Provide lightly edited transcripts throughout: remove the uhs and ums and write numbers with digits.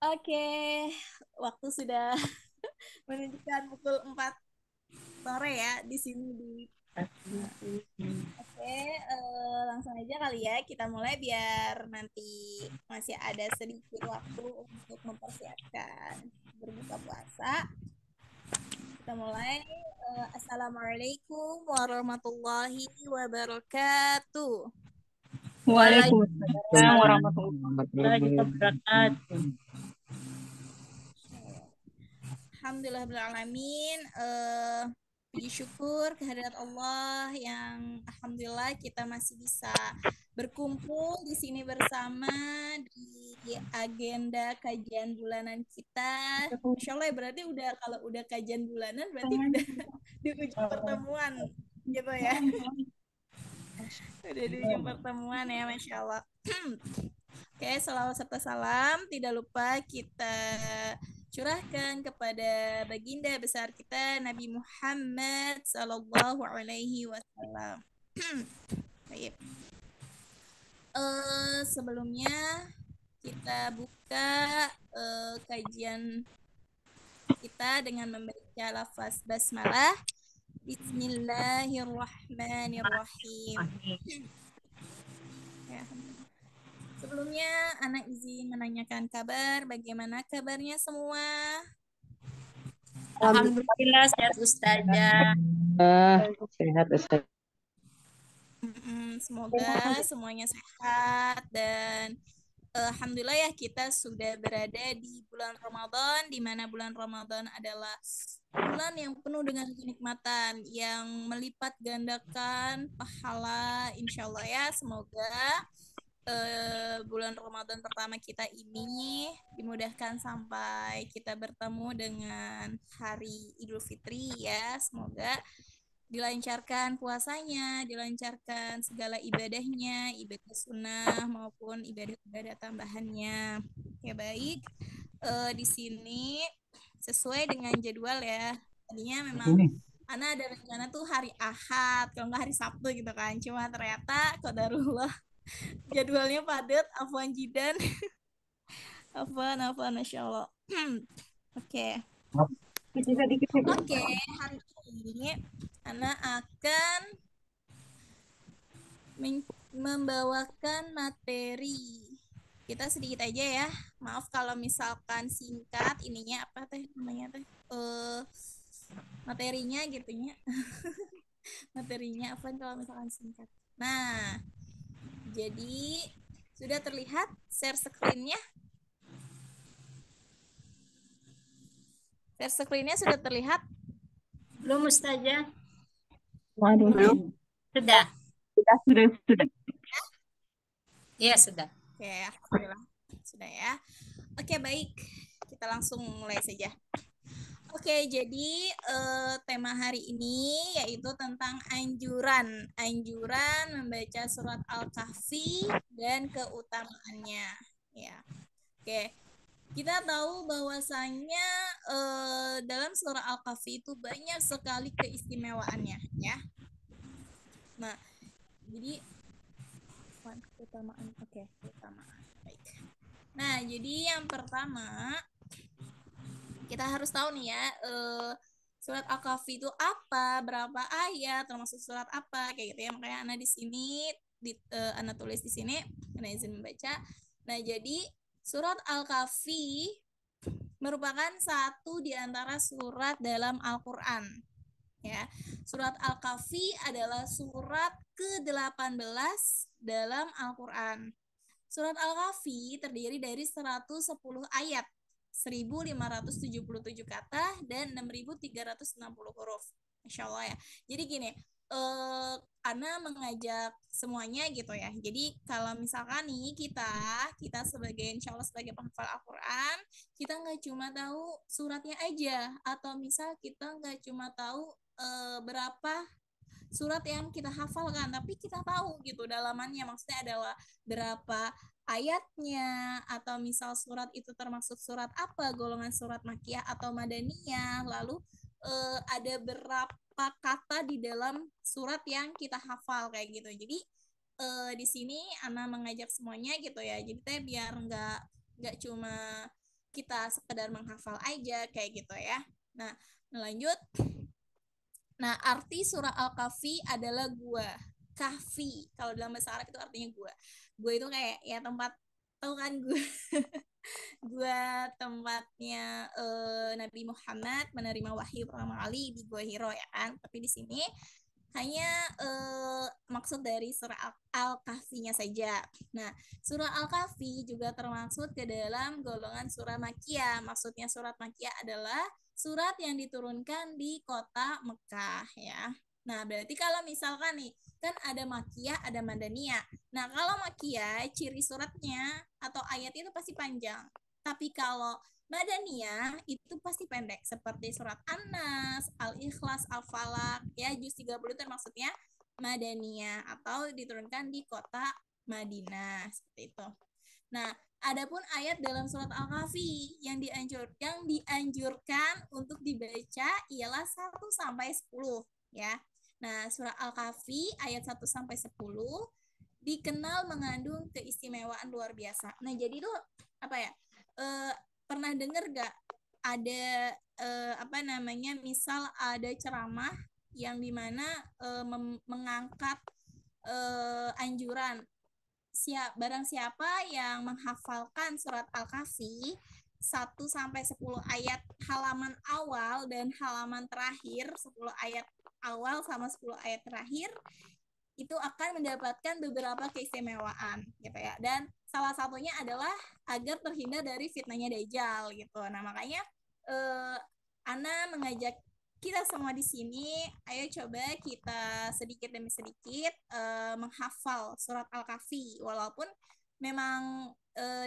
Oke, waktu sudah menunjukkan pukul 4 sore ya di sini di. Oke, langsung aja kali ya kita mulai biar nanti masih ada sedikit waktu untuk mempersiapkan berbuka puasa. Kita mulai. Assalamualaikum warahmatullahi wabarakatuh. Waalaikumsalam warahmatullahi wabarakatuh. Alhamdulillahirrahmanirrahim. Puji syukur kehadirat Allah yang alhamdulillah kita masih bisa berkumpul di sini bersama di agenda kajian bulanan kita. Insya Allah ya, berarti udah kalau udah kajian bulanan berarti udah di ujung pertemuan gitu ya. Udah di ujung pertemuan ya, Masya Allah. Oke, selawat serta salam. Tidak lupa kita curahkan kepada baginda besar kita Nabi Muhammad Sallallahu Alaihi Wasallam. Baik. Sebelumnya kita buka kajian kita dengan membaca lafaz basmalah. Bismillahirrahmanirrahim. Ya. Sebelumnya, anak izin menanyakan kabar. Bagaimana kabarnya semua? Alhamdulillah sehat Ustazah. Sehat Ustaz. Semoga semuanya sehat dan alhamdulillah ya kita sudah berada di bulan Ramadan, di mana bulan Ramadan adalah bulan yang penuh dengan kenikmatan yang melipat gandakan pahala, insya Allah ya. Semoga bulan Ramadan pertama kita ini dimudahkan sampai kita bertemu dengan hari Idul Fitri ya. Semoga dilancarkan puasanya, dilancarkan segala ibadahnya, ibadah sunnah maupun ibadah-ibadah tambahannya. Ya baik, di sini sesuai dengan jadwal ya. Tadinya memang Ana ada rencana tuh hari Ahad, kalau nggak hari Sabtu gitu kan. Cuma ternyata qadarullah jadwalnya padat, afwan jidan. Afwan, Masya Allah. Oke. Oke, hari ini Ana akan membawakan materi. Kita sedikit aja ya. Maaf kalau misalkan singkat ininya apa teh namanya teh? Materinya gitu ya. Materinya apa kalau misalkan singkat. Nah, jadi sudah terlihat share screen-nya? Share screen-nya sudah terlihat? Belum Ustazah? Belum. Sudah. Sudah. Iya sudah. Oke, alhamdulillah. Sudah ya. Oke, baik. Kita langsung mulai saja. Oke, jadi tema hari ini yaitu tentang anjuran membaca surat Al-Kahfi dan keutamaannya. Ya, oke. Kita tahu bahwasanya dalam surah Al-Kahfi itu banyak sekali keistimewaannya, ya. Nah, jadi keutamaan, oke, keutamaan. Baik. Nah, jadi yang pertama kita harus tahu nih ya, surat Al-Kahfi itu apa, berapa ayat, termasuk surat apa, kayak gitu ya. Makanya Ana di sini, Ana tulis di sini, Ana izin membaca. Nah, jadi surat Al-Kahfi merupakan satu di antara surat dalam Al-Quran. Ya, surat Al-Kahfi adalah surat ke-18 dalam Al-Quran. Surat Al-Kahfi terdiri dari 110 ayat, 1.577 kata, dan 6.360 huruf. Masya Allah ya. Jadi gini, Ana mengajak semuanya gitu ya. Jadi kalau misalkan nih kita sebagai insya Allah sebagai penghafal Al-Quran, kita nggak cuma tahu suratnya aja, atau misal kita nggak cuma tahu berapa surat yang kita hafalkan, tapi kita tahu gitu dalamannya, maksudnya adalah berapa ayatnya, atau misal surat itu termasuk surat apa, golongan surat Makkiyah atau Madaniyah, lalu ada berapa kata di dalam surat yang kita hafal kayak gitu. Jadi di sini Ana mengajak semuanya gitu ya. Jadi teh biar nggak cuma kita sekedar menghafal aja kayak gitu ya. Nah, lanjut. Nah, arti surah Al-Kahfi adalah gua. Kahfi, kalau dalam bahasa Arab itu artinya gua. Gua itu kayak ya tempat, tahu kan gua, gua tempatnya Nabi Muhammad menerima wahyu pertama kali di Gua Hiro ya kan. Tapi di sini hanya maksud dari surah Al-Kahfinya saja. Nah, surah Al-Kahfi juga termasuk ke dalam golongan surah Makkiyah. Maksudnya surat Makkiyah adalah surat yang diturunkan di kota Mekah ya. Nah, berarti kalau misalkan nih, kan ada Makkiyah, ada Madaniyah. Nah, kalau Makkiyah, ciri suratnya atau ayat itu pasti panjang. Tapi kalau Madaniyah itu pasti pendek seperti surat An-Nas, Al-Ikhlas, Al-Falaq ya juz 30 itu maksudnya Madaniyah atau diturunkan di kota Madinah seperti itu. Nah, adapun ayat dalam surat Al-Kahfi yang dianjurkan untuk dibaca ialah 1 sampai 10 ya. Nah, surat Al-Kahfi ayat 1 sampai 10 dikenal mengandung keistimewaan luar biasa. Nah, jadi itu apa ya? Pernah dengar gak ada apa namanya misal ada ceramah yang dimana mengangkat anjuran barang siapa yang menghafalkan surat Al-Kahfi 1 sampai 10 ayat halaman awal dan halaman terakhir, 10 ayat awal sama 10 ayat terakhir itu akan mendapatkan beberapa keistimewaan gitu ya. Dan salah satunya adalah agar terhindar dari fitnahnya Dajjal gitu. Nah, makanya Ana mengajak kita semua di sini, ayo coba kita sedikit demi sedikit menghafal surat Al-Kahfi walaupun memang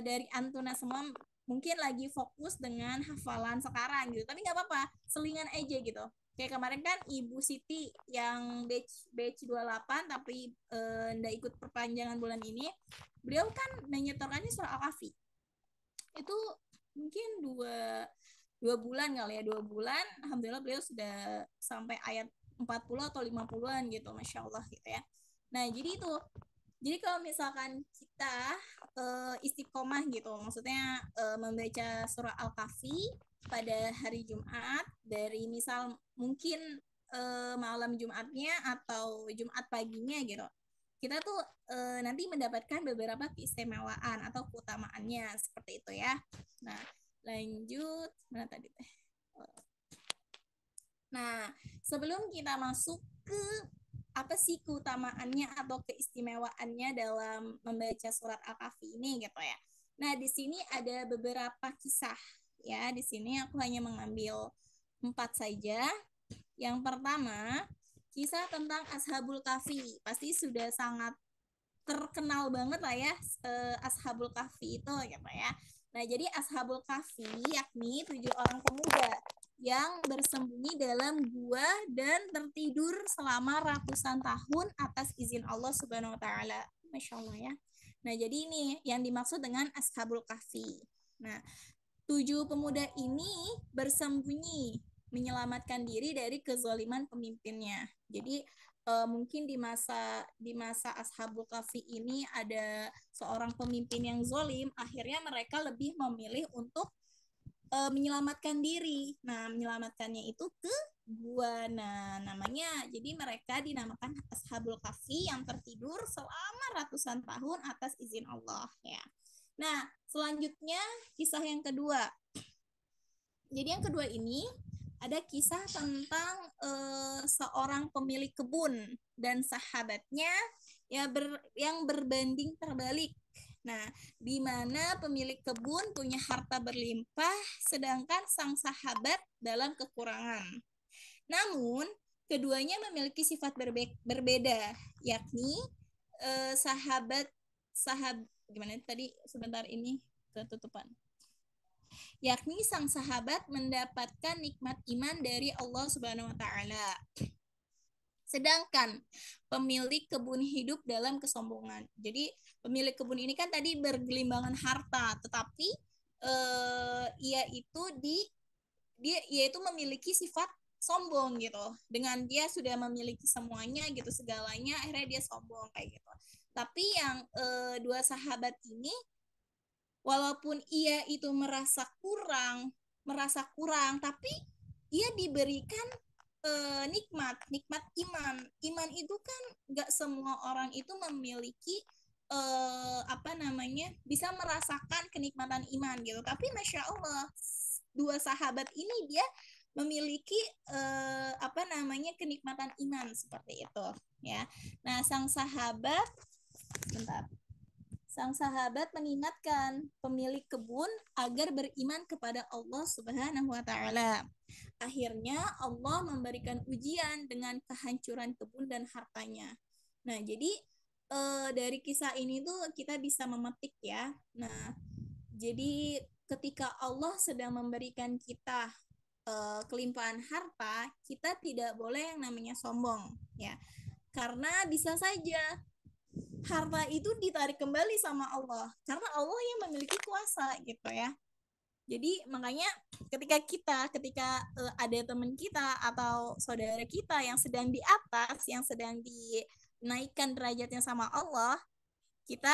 dari Antuna semua mungkin lagi fokus dengan hafalan sekarang gitu. Tapi nggak apa-apa, selingan aja gitu. Kayak kemarin kan Ibu Siti yang batch 28 tapi ndak ikut perpanjangan bulan ini. Beliau kan menyetorkannya surah Al-Kahfi. Itu mungkin dua bulan kali ya, 2 bulan. Alhamdulillah beliau sudah sampai ayat 40 atau 50-an gitu, Masya Allah gitu ya. Nah, jadi itu. Jadi kalau misalkan kita istiqomah gitu, maksudnya membaca surah Al-Kahfi pada hari Jumat dari misal mungkin malam Jumatnya atau Jumat paginya gitu. Kita tuh nanti mendapatkan beberapa keistimewaan atau keutamaannya seperti itu ya. Nah, lanjut mana tadi teh? Nah, sebelum kita masuk ke apa sih keutamaannya atau keistimewaannya dalam membaca surat Al-Kahfi ini gitu ya. Nah, di sini ada beberapa kisah ya. Di sini aku hanya mengambil 4 saja. Yang pertama, kisah tentang Ashabul Kahfi. Pasti sudah sangat terkenal banget lah ya Ashabul Kahfi itu gitu ya. Nah, jadi Ashabul Kahfi yakni 7 orang pemuda yang bersembunyi dalam gua dan tertidur selama ratusan tahun atas izin Allah Subhanahu wa taala. Masya Allah ya. Nah, jadi ini yang dimaksud dengan Ashabul Kahfi. Nah, 7 pemuda ini bersembunyi menyelamatkan diri dari kezaliman pemimpinnya. Jadi mungkin di masa Ashabul Kahfi ini ada seorang pemimpin yang zalim, akhirnya mereka lebih memilih untuk menyelamatkan diri. Nah, menyelamatkannya itu ke gua. Nah, namanya jadi mereka dinamakan Ashabul Kahfi yang tertidur selama ratusan tahun atas izin Allah ya. Nah, selanjutnya kisah yang kedua. Jadi yang kedua ini ada kisah tentang seorang pemilik kebun dan sahabatnya yang berbanding terbalik. Nah, di mana pemilik kebun punya harta berlimpah, sedangkan sang sahabat dalam kekurangan. Namun, keduanya memiliki sifat berbeda, yakni sahabat gimana tadi sebentar ini ketutupan. Yakni sang sahabat mendapatkan nikmat iman dari Allah Subhanahu wa taala. Sedangkan pemilik kebun hidup dalam kesombongan. Jadi pemilik kebun ini kan tadi bergelimbangan harta, tetapi ia itu memiliki sifat sombong gitu. Dengan dia sudah memiliki semuanya gitu, segalanya, akhirnya dia sombong kayak gitu. Tapi yang dua sahabat ini, walaupun ia itu merasa kurang, tapi ia diberikan nikmat iman. Iman itu kan nggak semua orang itu memiliki bisa merasakan kenikmatan iman gitu. Tapi masya Allah, dua sahabat ini dia memiliki kenikmatan iman seperti itu ya. Nah, bentar. Sang sahabat mengingatkan pemilik kebun agar beriman kepada Allah Subhanahu wa taala. Akhirnya Allah memberikan ujian dengan kehancuran kebun dan hartanya. Nah, jadi dari kisah ini tuh kita bisa memetik ya. Nah, jadi ketika Allah sedang memberikan kita kelimpahan harta, kita tidak boleh yang namanya sombong ya. Karena bisa saja harta itu ditarik kembali sama Allah karena Allah yang memiliki kuasa gitu ya. Jadi makanya ketika ada teman kita atau saudara kita yang sedang di atas, yang sedang dinaikkan derajatnya sama Allah, kita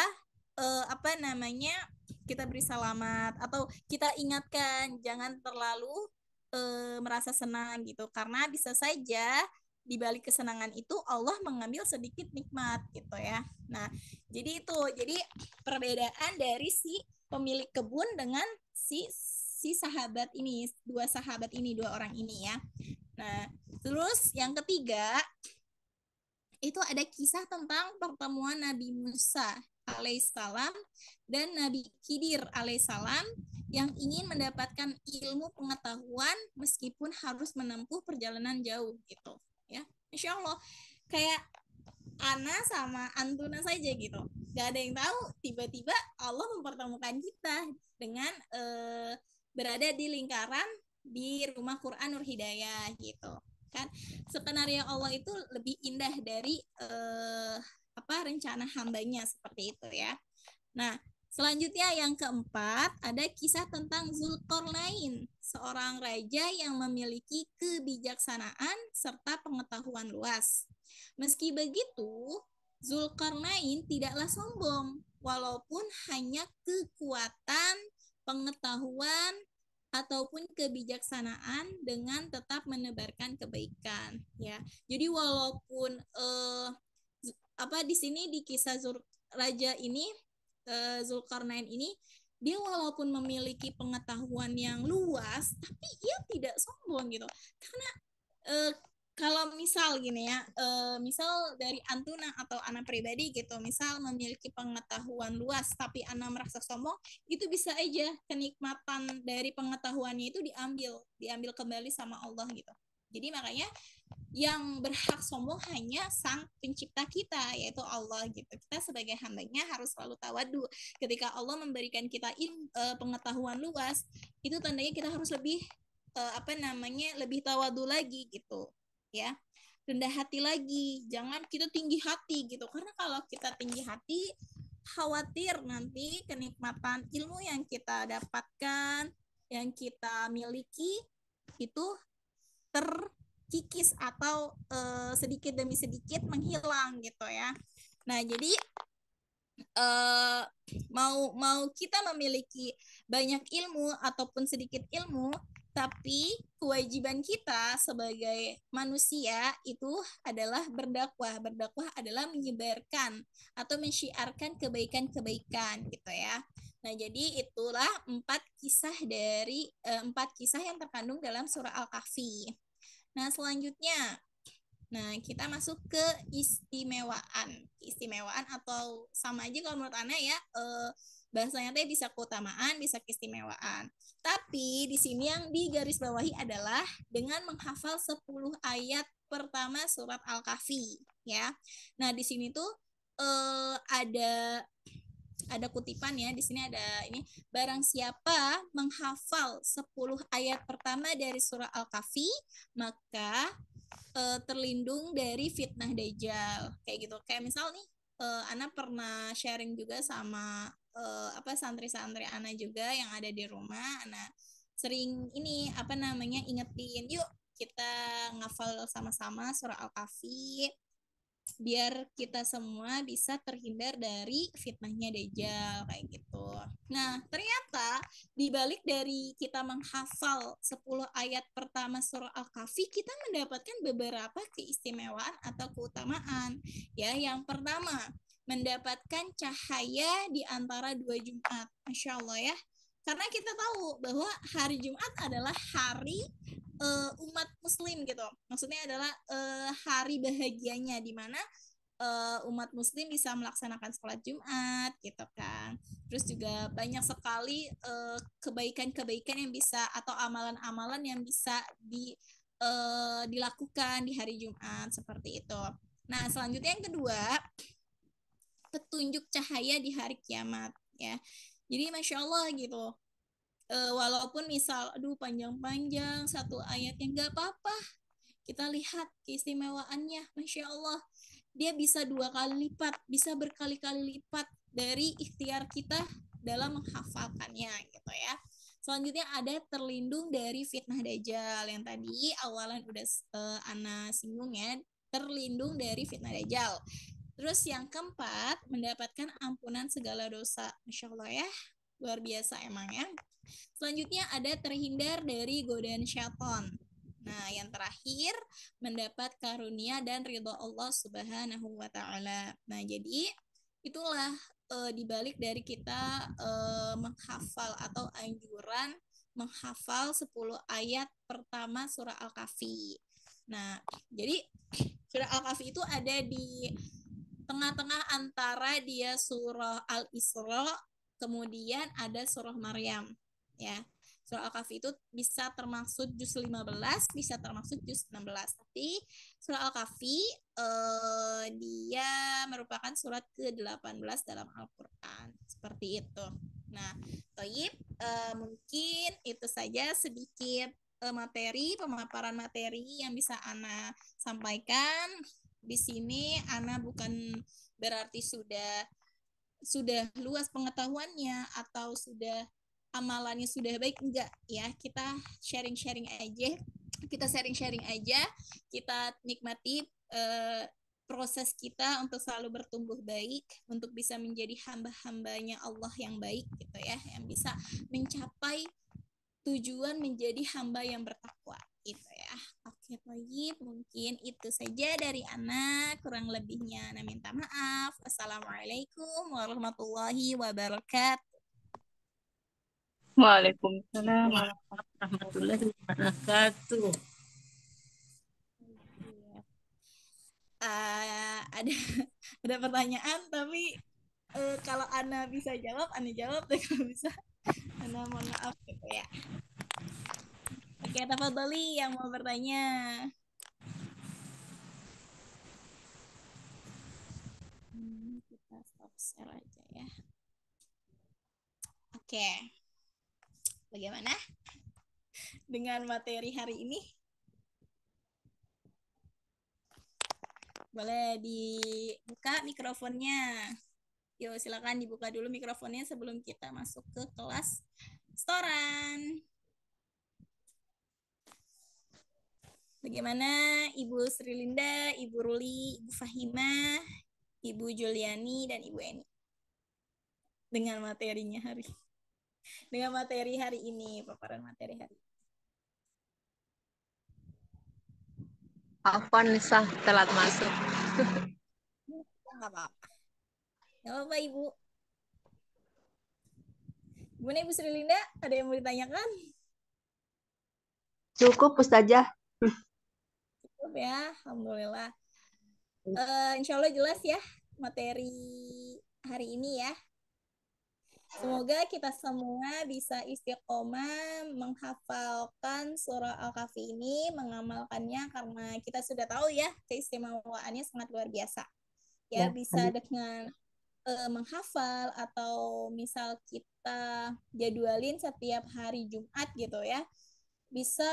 kita beri selamat atau kita ingatkan jangan terlalu merasa senang gitu karena bisa saja di balik kesenangan itu Allah mengambil sedikit nikmat gitu ya. Nah, jadi perbedaan dari si pemilik kebun dengan si sahabat ini, dua orang ini ya. Nah, terus yang ketiga itu ada kisah tentang pertemuan Nabi Musa alaihissalam dan Nabi Khidir alaihissalam yang ingin mendapatkan ilmu pengetahuan meskipun harus menempuh perjalanan jauh gitu ya. Insya Allah kayak Ana sama Antuna saja gitu, gak ada yang tahu tiba-tiba Allah mempertemukan kita dengan berada di lingkaran di rumah Quran Nur Hidayah gitu kan. Skenario Allah itu lebih indah dari rencana hambanya seperti itu ya. Nah, selanjutnya yang keempat ada kisah tentang Zulkarnain, seorang raja yang memiliki kebijaksanaan serta pengetahuan luas. Meski begitu, Zulkarnain tidaklah sombong, walaupun hanya kekuatan, pengetahuan, ataupun kebijaksanaan dengan tetap menebarkan kebaikan ya. Jadi walaupun di sini di kisah raja ini Zulkarnain ini dia walaupun memiliki pengetahuan yang luas tapi ia tidak sombong gitu. Karena kalau misal gini ya, misal dari Antuna atau Ana pribadi gitu, misal memiliki pengetahuan luas tapi Ana merasa sombong, itu bisa aja kenikmatan dari pengetahuannya itu diambil kembali sama Allah gitu. Jadi makanya yang berhak sombong hanya sang pencipta kita, yaitu Allah gitu. Kita sebagai hambanya harus selalu tawadu. Ketika Allah memberikan kita pengetahuan luas, itu tandanya kita harus lebih lebih tawadu lagi gitu ya, rendah hati lagi, jangan kita tinggi hati gitu, karena kalau kita tinggi hati khawatir nanti kenikmatan ilmu yang kita dapatkan, yang kita miliki itu terkikis atau sedikit demi sedikit menghilang gitu ya. Nah, jadi mau kita memiliki banyak ilmu ataupun sedikit ilmu, tapi kewajiban kita sebagai manusia itu adalah berdakwah. Berdakwah adalah menyebarkan atau mensyiarkan kebaikan-kebaikan gitu ya. Nah, jadi itulah empat kisah yang terkandung dalam surah Al-Kahfi. Nah, selanjutnya kita masuk ke istimewaan atau sama aja kalau menurut Ana ya, bahasanya teh bisa keutamaan, bisa keistimewaan. Tapi di sini yang digarisbawahi adalah dengan menghafal 10 ayat pertama surat Al-Kahfi ya. Nah, di sini tuh ada kutipan ya, di sini ada ini, barang siapa menghafal 10 ayat pertama dari surah Al-Kahfi maka terlindung dari fitnah Dajjal kayak gitu. Kayak misal nih Ana pernah sharing juga sama santri-santri Ana juga yang ada di rumah. Ana sering ini ingetin, yuk kita ngafal sama-sama surah Al-Kahfi biar kita semua bisa terhindar dari fitnahnya Dajjal kayak gitu. Nah, ternyata di balik dari kita menghafal 10 ayat pertama surah Al-Kahfi, kita mendapatkan beberapa keistimewaan atau keutamaan. Ya, yang pertama, mendapatkan cahaya di antara 2 Jumat. Masya Allah ya. Karena kita tahu bahwa hari Jumat adalah hari umat muslim gitu. Maksudnya adalah hari bahagianya di mana umat muslim bisa melaksanakan sholat Jumat gitu kan. Terus juga banyak sekali kebaikan-kebaikan yang bisa atau amalan-amalan yang bisa dilakukan di hari Jumat seperti itu. Nah, selanjutnya yang kedua, petunjuk cahaya di hari kiamat ya. Jadi Masya Allah gitu. Walaupun misal aduh panjang-panjang satu ayatnya nggak apa-apa, kita lihat keistimewaannya. Masya Allah, dia bisa 2 kali lipat, bisa berkali-kali lipat dari ikhtiar kita dalam menghafalkannya gitu ya. Selanjutnya ada terlindung dari fitnah Dajjal yang tadi awalan udah Ana singgung ya, terlindung dari fitnah Dajjal. Terus yang keempat, mendapatkan ampunan segala dosa. Masya Allah ya, luar biasa emang ya. Selanjutnya ada terhindar dari godaan syaitan. Nah, yang terakhir mendapat karunia dan ridho Allah Subhanahu wa taala. Nah, jadi itulah dibalik dari kita menghafal atau anjuran menghafal 10 ayat pertama surah Al-Kahfi. Nah, jadi surah Al-Kahfi itu ada di tengah-tengah antara dia surah Al-Isra, kemudian ada surah Maryam ya. Surah Al-Kahfi itu bisa termasuk juz 15, bisa termasuk juz 16. Tapi surah Al-Kahfi dia merupakan surat ke-18 dalam Al-Qur'an. Seperti itu. Nah, Toyib, mungkin itu saja sedikit materi, pemaparan materi yang bisa Ana sampaikan. Di sini Ana bukan berarti sudah luas pengetahuannya atau sudah amalannya sudah baik, enggak ya, kita sharing-sharing aja, kita nikmati proses kita untuk selalu bertumbuh baik, untuk bisa menjadi hamba-hambanya Allah yang baik gitu ya, yang bisa mencapai tujuan menjadi hamba yang bertakwa itu ya. Oke, Thayyib, mungkin itu saja dari Ana, kurang lebihnya Ana minta maaf. Assalamualaikum warahmatullahi wabarakatuh. Waalaikumsalam. Warahmatullahi wabarakatuh. Ada pertanyaan tapi kalau Ana bisa jawab, Ana jawab deh, kalau bisa Ana mohon maaf gitu ya. Oke, tafadholi yang mau bertanya. Kita stop share aja ya. Oke. Bagaimana dengan materi hari ini? Boleh dibuka mikrofonnya. Yuk, silakan dibuka dulu mikrofonnya sebelum kita masuk ke kelas setoran. Bagaimana Ibu Sri Linda, Ibu Ruli, Ibu Fahimah, Ibu Juliani, dan Ibu Eni? Dengan materinya dengan materi hari ini, paparan materi hari ini. Afwan Nisa telat masuk. Nggak apa-apa. Nggak apa-apa, Ibu. Gimana Ibu Sri Linda? Ada yang mau ditanyakan? Cukup, Ustazah. Cukup ya, Alhamdulillah. Insya Allah jelas ya materi hari ini ya. Semoga kita semua bisa istiqomah menghafalkan surah Al-Kahfi ini, mengamalkannya, karena kita sudah tahu ya keistimewaannya sangat luar biasa. Ya, bisa dengan menghafal atau misal kita jadwalin setiap hari Jumat gitu ya, bisa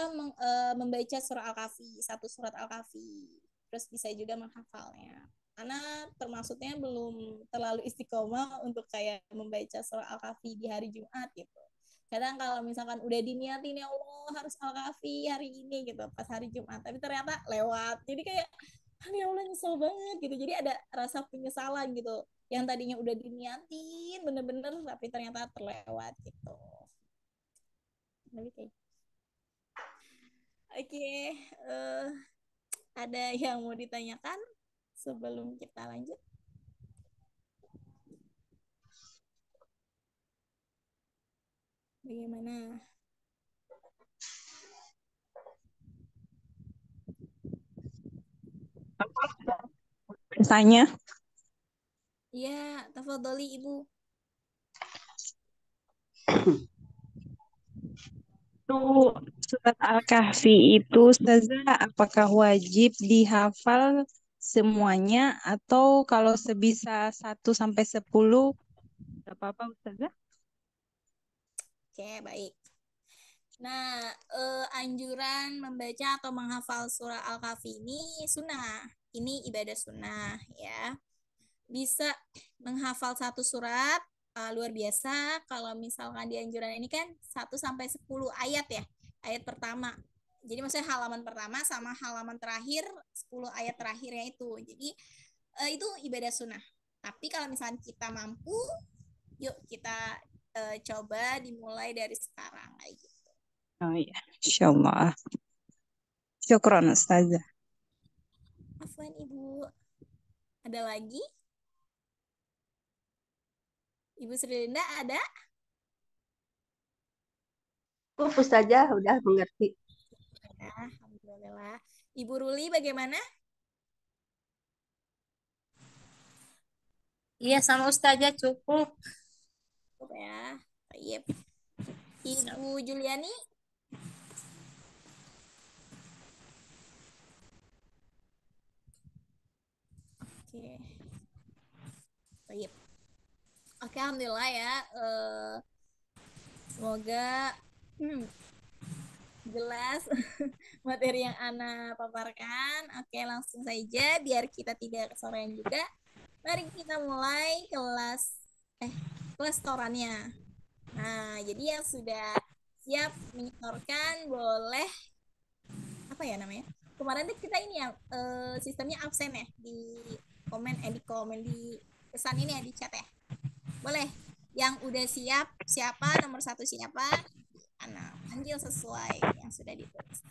membaca surah Al-Kahfi, satu surat Al-Kahfi, terus bisa juga menghafalnya. Karena termasuknya belum terlalu istiqomah untuk kayak membaca surah Al-Kahfi di hari Jumat gitu. Kadang kalau misalkan udah diniatin ya Allah harus Al-Kahfi hari ini gitu pas hari Jumat, tapi ternyata lewat. Jadi kayak ya Allah nyesel banget gitu. Jadi ada rasa penyesalan gitu. Yang tadinya udah diniatin bener-bener tapi ternyata terlewat gitu. Tapi kayak oke, ada yang mau ditanyakan sebelum kita lanjut? Bagaimana? Tanya. Iya, tafadholi Ibu. Itu surat Al-Kahfi itu Ustazah, apakah wajib dihafal semuanya atau kalau sebisa 1 sampai 10 nggak apa-apa Ustazah? Oke, baik. Nah, anjuran membaca atau menghafal surah Al-Kahfi ini sunnah. Ini ibadah sunnah ya. Bisa menghafal satu surat luar biasa. Kalau misalkan di anjuran ini kan 1 sampai 10 ayat ya. Ayat pertama. Jadi maksudnya halaman pertama sama halaman terakhir 10 ayat terakhirnya itu. Jadi itu ibadah sunnah. Tapi kalau misalkan kita mampu, yuk kita coba dimulai dari sekarang kayak gitu. Oh iya, insyaallah. Syukron Ustazah. Afwan Ibu. Ada lagi? Ibu Sri Linda ada? Ustazah udah mengerti. Ya, alhamdulillah. Ibu Ruli bagaimana? Iya sama Ustazah cukup. Cukup ya. Baik. Ibu Juliani? Oke. Baik. Oke, alhamdulillah ya. Semoga jelas materi yang Ana paparkan. Oke, langsung saja biar kita tidak kesorean juga. Mari kita mulai kelas torannya. Nah, jadi yang sudah siap menyetorkan boleh apa ya namanya? Kemarin tuh kita ini ya sistemnya absen ya di komen di pesan ini ya di chat ya. Boleh. Yang udah siap siapa nomor 1 siapa? Ana panggil sesuai yang sudah ditulis.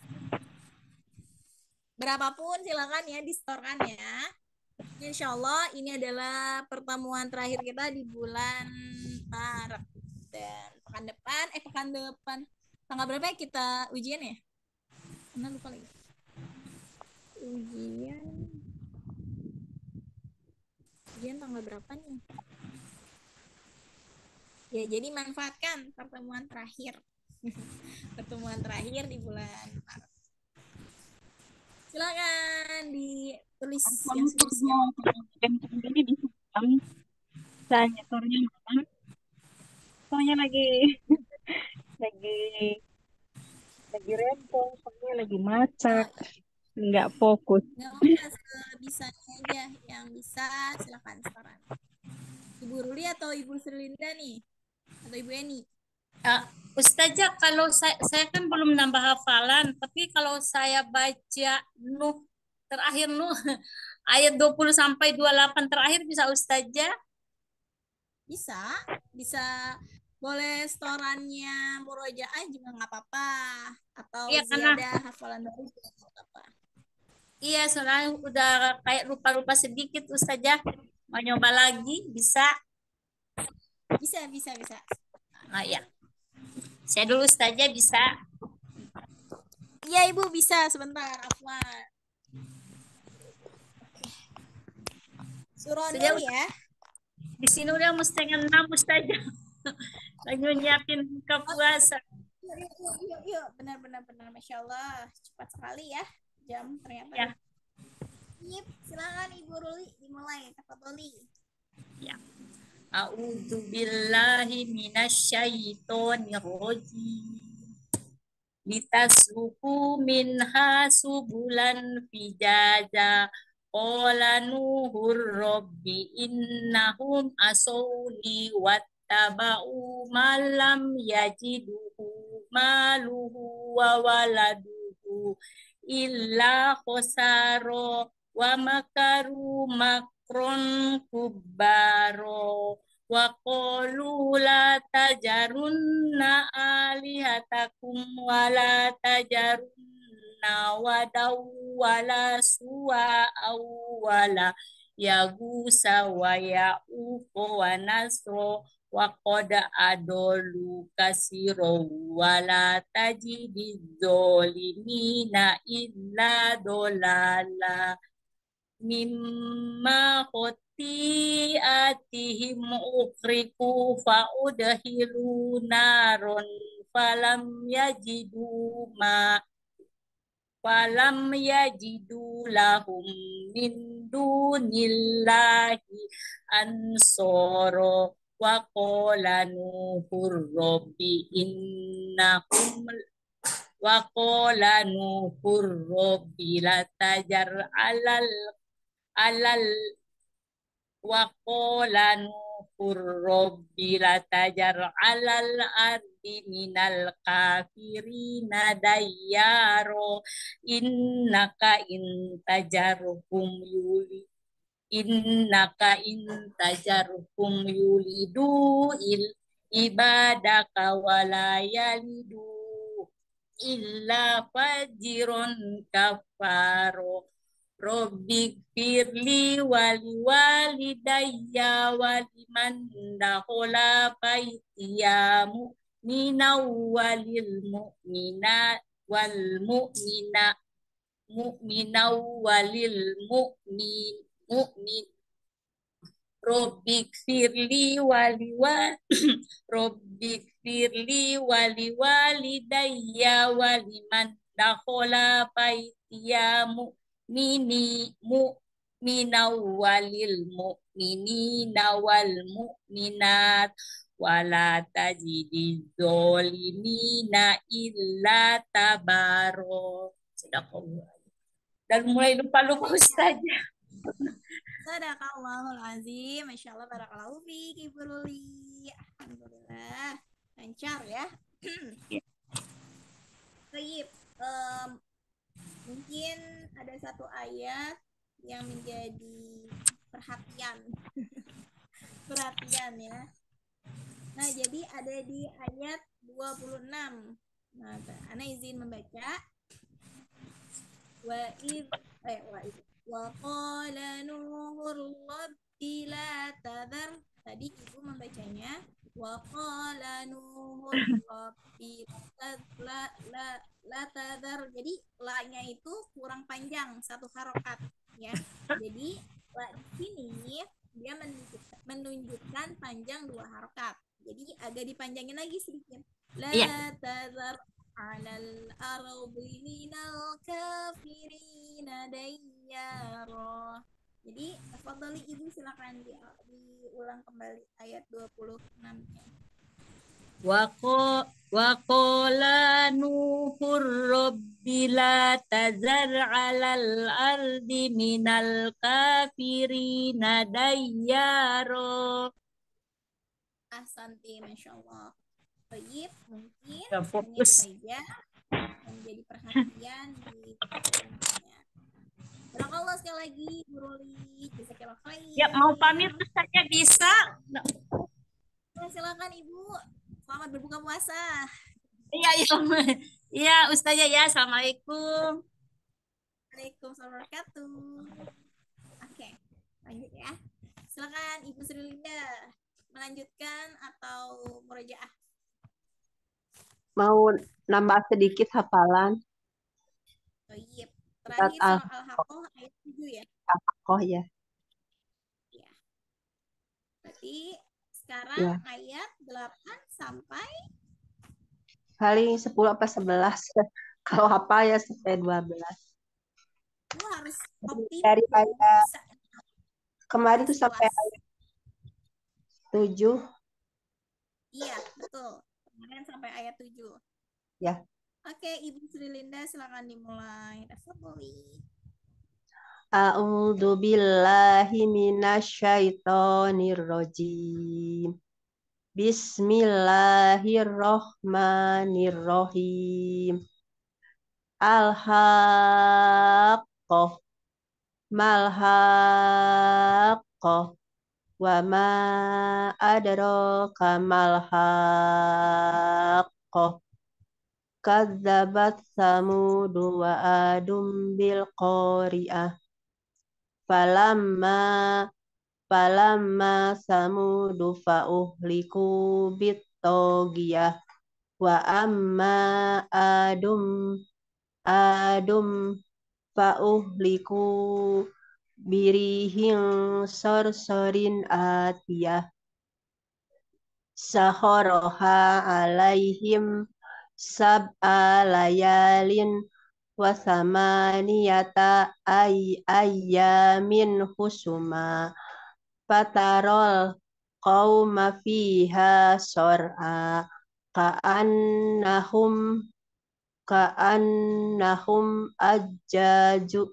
Berapapun silakan ya distorkan ya. Insya Allah ini adalah pertemuan terakhir kita di bulan Maret dan pekan depan tanggal berapa ya kita ujian ya? Mana lupa lagi. Ujian tanggal berapa nih? Ya jadi manfaatkan pertemuan terakhir. Pertemuan terakhir di bulan Maret. Silakan ditulis yang sudah siap. Ini bisa saya nyetornya mana? Soalnya lagi rempong, soalnya lagi masak, nggak fokus. Nggak apa-apa, sebisanya aja. Yang bisa silakan setoran. Ibu Ruli atau Ibu Srilinda nih? Atau Ibu Eni? Ustazah, kalau saya kan belum nambah hafalan, tapi kalau saya baca Nuh terakhir Nuh ayat 20 sampai 28 terakhir bisa Ustazah? Bisa, bisa boleh setorannya murojaah juga nggak apa-apa. Atau Iya karena ziyadah hafalan baru juga nggak apa-apa. iya soalnya udah kayak lupa-lupa sedikit Ustazah. Mau nyoba lagi bisa? Bisa, bisa, bisa. Nah ya. Saya dulu Ustazah bisa. Iya Ibu bisa sebentar, Afwan. Surah Nur ya. Di sini udah mesti 6 Ustazah. Lagi nyiapin buka puasa. Yuk. Benar-benar. Masya Allah. Cepat sekali ya. Jam ternyata. Ya. Yip, silakan Ibu Ruli dimulai. Tafadholi. Ya. A'udzu billahi minasyaitonir rajim. Litasluku minha subulan fijaja. Qala nuhur rabbi innahum asawni wattaba'u malam yajiduhu maluhu wa waladuhu illa khosaro wa makaru makron kubaro wa qalu la tajarunna alihatakum wa la tajarunna wadaw wala suwa awwala yagusa wa ya'uqo wa nasro wa qad adolu kasiro wala tajidi zolimina illa dolala mimma khotiatihim ukriku faudhilu naron falam yajidu ma falam yajidu lahum min dunillahi ansoro wa qala nuhur rabbi innakum wa qala nuhur rabbi latajar alal wa qala nuhur rabbi latajar alal ardi minal kafirina dayyaro innaka intajarhum yuli innaka intajarhum yulidu ibadaka wala yalidu illa fajiron kafaro Robbik firli wali walidayya waliman dakhala baitiya mu'mina walil mu'mina wal mu'mina mu'mina walil mu'min Robbik firli wali Robbik firli wali walidayya waliman dakhala baitiya mu'mina walil mu'minina wal mu'minat wala tajidi zolimina illa tabaro. Sedekah. Dan mulai lupa-lupa Ustaz. Sadaqallahul azim. Masya Allah, barakallahu fiik Ibu Ruli. Alhamdulillah. Lancar ya. Baik. Mungkin ada satu ayat yang menjadi perhatian. Perhatian ya. Nah, jadi ada di ayat 26. Nah, Ana izin membaca. Wa qala nuhur rabbi la tadhar. Tadi Ibu membacanya wa qala nuhur rabbi la tadhar. Jadi la-nya itu kurang panjang, satu harokat ya. Jadi la di sini dia menunjukkan panjang dua harokat. Jadi agak dipanjangin lagi sedikit. La tadhar alal ardi minal kafirina dayyara. Jadi tafadhali Ibu silakan diulang kembali ayat 26-nya. Wa qala nuhur rabbi la tazar alal ardi minal kafirina dayyaro. Ahsanti, Masya Allah. Baik, mungkin Ya, fokus saja menjadi perhatian di pertemuannya. Barakallah sekali lagi, Bu Ruli. Jazakallah khair. Ya, mau pamit Ustaznya bisa? Ya, silakan Ibu. Selamat berbuka puasa. Iya, iya, Ustaznya ya. Assalamualaikum. Waalaikumsalam warahmatullahi wabarakatuh. Oke, lanjut ya. Silakan Ibu Sri Linda melanjutkan atau murojaah. Mau nambah sedikit hafalan. Oh iya, terakhir surah Al-Haqqah ayat 7 ya. Oh ya. Ya. Berarti sekarang ayat 8 sampai paling 10 apa 11. Kalau hafal ya sampai 12. Lu harus optimis. Dari ayat kemarin tuh sampai ayat 7. Iya, betul. Kemarin sampai ayat 7. Ya. Oke, Ibu Sri Linda silakan dimulai. Tafadholi. A'udzu billahi minasyaitonir rajim. Bismillahirrahmanirrahim. Al-Haqqah malhaqqah wa ma adraka malhaqqah kadzabat samud wa adum bil qari'ah falamma falamma samudu fa uhliku bit togiyah wa amma adum adum fa uhliku birihin sorsorin atiyah sahoroha alaihim sab'a layalin wa samaniyata ayyamin husuma fatarol qauma fiha sor'a ka'annahum ka'annahum ajjaju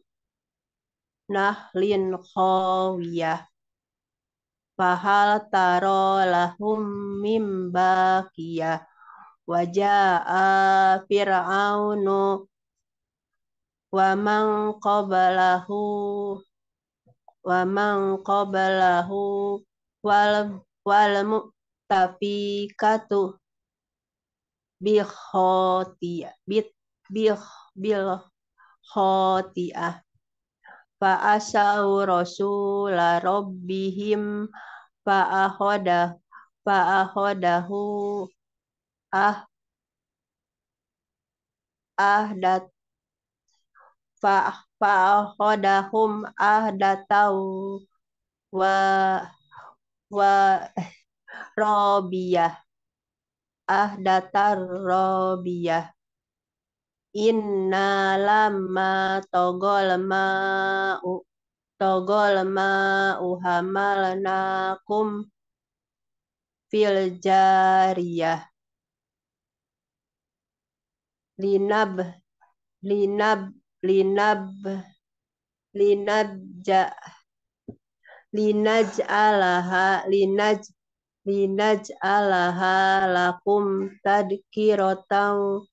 nahlin khawiyah fahal taro lahum mim baqiyah waja'a fir'aunu wa man qablahu wal mu'tafikatu bi khotiyah bil khotiah fa asau rasula rabbihim fa ahodahu ah ahdat fa ahodahum ahdatau wa robiyah ahdatar robiyah inna lamma togol ma'u hamalnakum fil jariyah linab linajja linaj'alaha lakum tadkiratan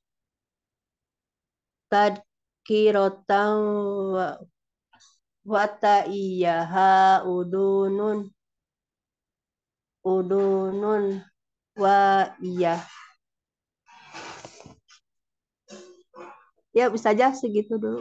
wa ta'iyaha udunun wa iya. Ya, bisa aja segitu dulu.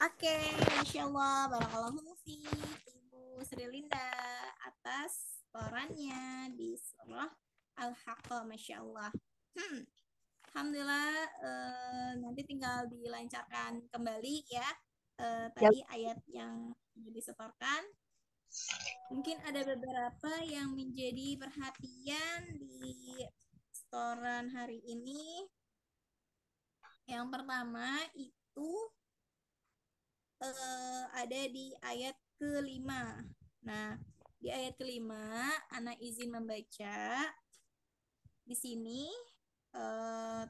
Oke, Masya Allah, Barakallahu fiik Ibu Sri Linda atas torannya di surah Al-Haqqah, Masya Allah. Alhamdulillah, nanti tinggal dilancarkan kembali ya. Tadi ayat yang disetorkan. Mungkin ada beberapa yang menjadi perhatian di setoran hari ini. Yang pertama itu ada di ayat kelima. Nah, di ayat kelima, Ana izin membaca. Di sini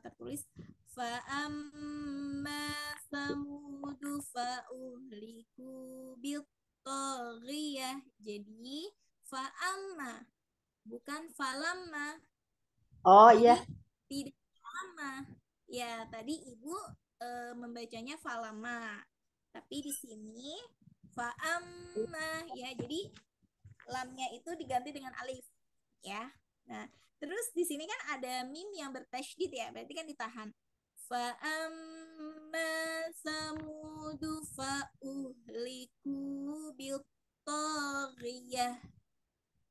tertulis fa'amma samudu fa'uhliku bittaghiyah. Jadi fa'amma bukan falamma. Oh jadi, iya. Tidak lama. Ya, tadi Ibu membacanya falama. Tapi di sini fa'amma ya. Jadi lamnya itu diganti dengan alif ya. Nah, terus di sini kan ada mim yang bertasydid ya, berarti kan ditahan. Fa'amma samudu fa'uhliku biltaghiyah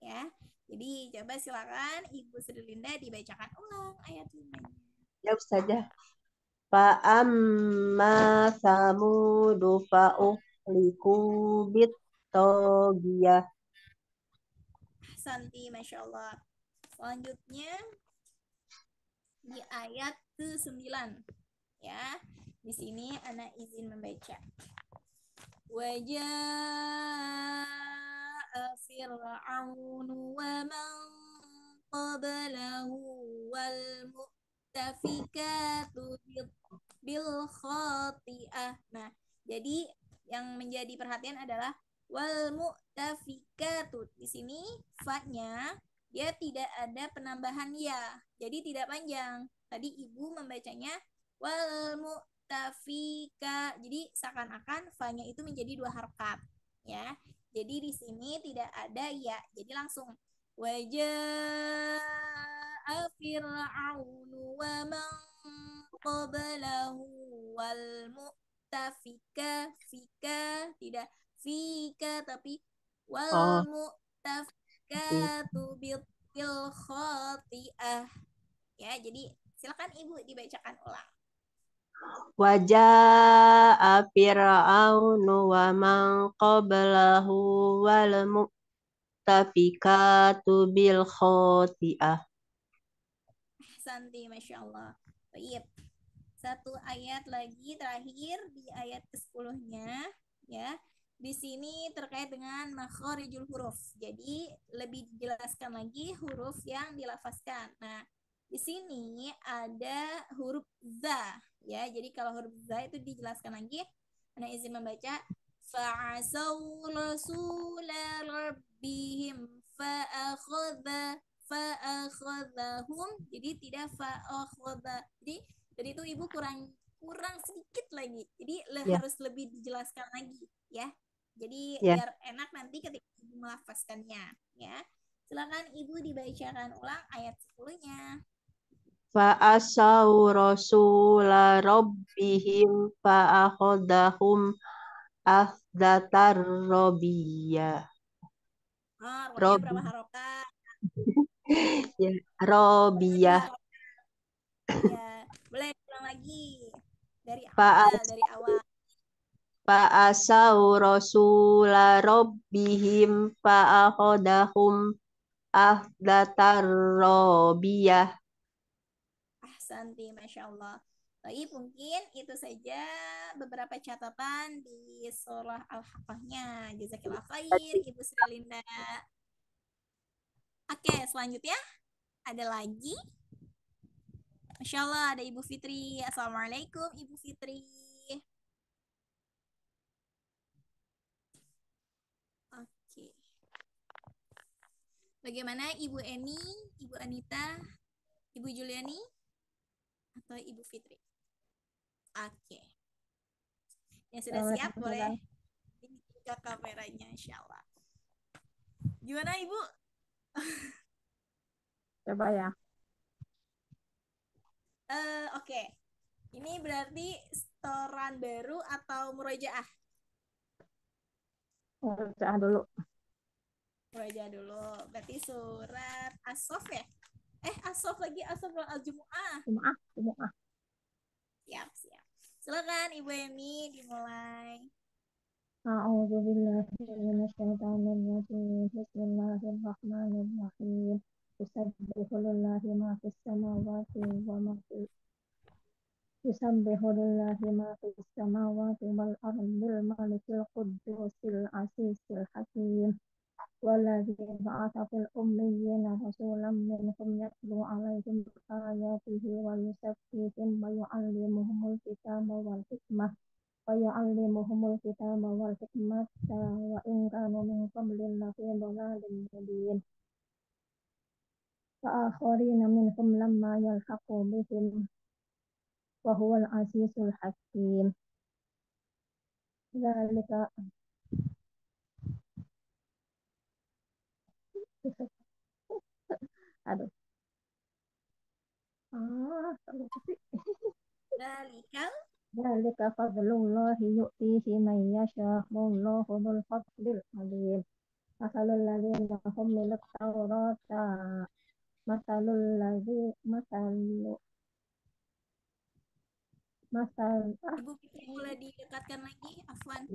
ya. Jadi coba silakan Ibu Sri Linda dibacakan ulang ayat 5-nya. Ya, bisa aja. Fa'amma samudu fa'uhliku bittagiyah. Santi, Masya Allah. Selanjutnya di ayat ke-9 ya. Di sini Ana izin membaca. Waja'a fir'aunu wa man qablahu wal mu'tafikatu bil khati'ah. Nah, jadi yang menjadi perhatian adalah wal mu'tafikatu. Di sini fa-nya dia tidak ada penambahan ya. Jadi tidak panjang. Tadi ibu membacanya wal mu'tafika. Jadi seakan-akan fa-nya itu menjadi 2 harokat ya. Jadi di sini tidak ada ya. Jadi langsung waja'a fir'aunu wa man qablahu wal mu'tafika fika tidak fika tapi wal Oh, mu'tafikatu bil khati'ah ya. Jadi silakan ibu dibacakan ulang. waja'a fir'aunu wa man qablahu wal mu'tafikatu bil khoti'ah. Santi, Masya Allah. Baik. Satu ayat lagi terakhir di ayat ke-10-nya ya. Di sini terkait dengan makharijul huruf. Jadi lebih dijelaskan lagi huruf yang dilafazkan. Nah, di sini ada huruf za ya. Jadi kalau huruf za itu dijelaskan lagi. Ana izin membaca fa'asau rasula rabbihim fa'akhadhahum. Jadi tidak fa'akhadha. Jadi itu ibu kurang sedikit lagi. Jadi Ya, harus lebih dijelaskan lagi ya. Jadi ya. biar enak nanti ketika ibu melafazkannya ya. Silakan ibu dibacakan ulang ayat 10-nya. Fa'asau rasula rabbihim fa'akhadahum ahdatar robiyah. Rohnya berapa Robi, harokat? ya, Berapa robiyah. harokat? Ya, boleh ulang lagi dari Fa'as awal. Fa'asau rasula rabbihim fa'akhadahum ahdatar robiyah. Ahsanti, Masya Allah. Baik, mungkin itu saja beberapa catatan di surah Al-Haqqahnya. Jazakillah khair, Ibu Sri Linda. Oke, selanjutnya ada lagi. Masya Allah, ada Ibu Fitri. Assalamualaikum, Ibu Fitri. Oke. Bagaimana Ibu Eni, Ibu Anita, Ibu Juliani, atau Ibu Fitri? Oke. Yang sudah siap boleh buka kameranya, insya Allah. Gimana Ibu? Coba ya. Oke. Ini berarti setoran baru atau murojaah? Baca dulu. Murojaah dulu. Berarti surat As-Sof ya? As-Sof lagi, As-Sof Al-Jumu'ah. Jumu'ah. Siap, siap. Silakan Ibu Emi dimulai. A'udzu billahi minasyaitonir rajim. Bismillahirrahmanirrahim. Yusabbihu lillahi ma fis samawati wa ma fil Yusabbihu lillahi ma fis samawati wal ardil malikil quddusil azizil hakim. والذي بعث في الأميين رسولا منهم يتلو عليهم آياته ويزكيهم ويعلمهم الكتاب والحكمة وإن كانوا من قبل لفي ضلال مبين فآخرين منهم لما يلحقوا بهم وهو العزيز الحكيم ذلك aduh Dalikal. ذلك فضل الله يؤتيه من يشاء والله ذو الفضل العظيم مثل الذين حملوا التوراة مثل الذي مثل Ibu Fitri boleh didekatkan lagi, Afwan.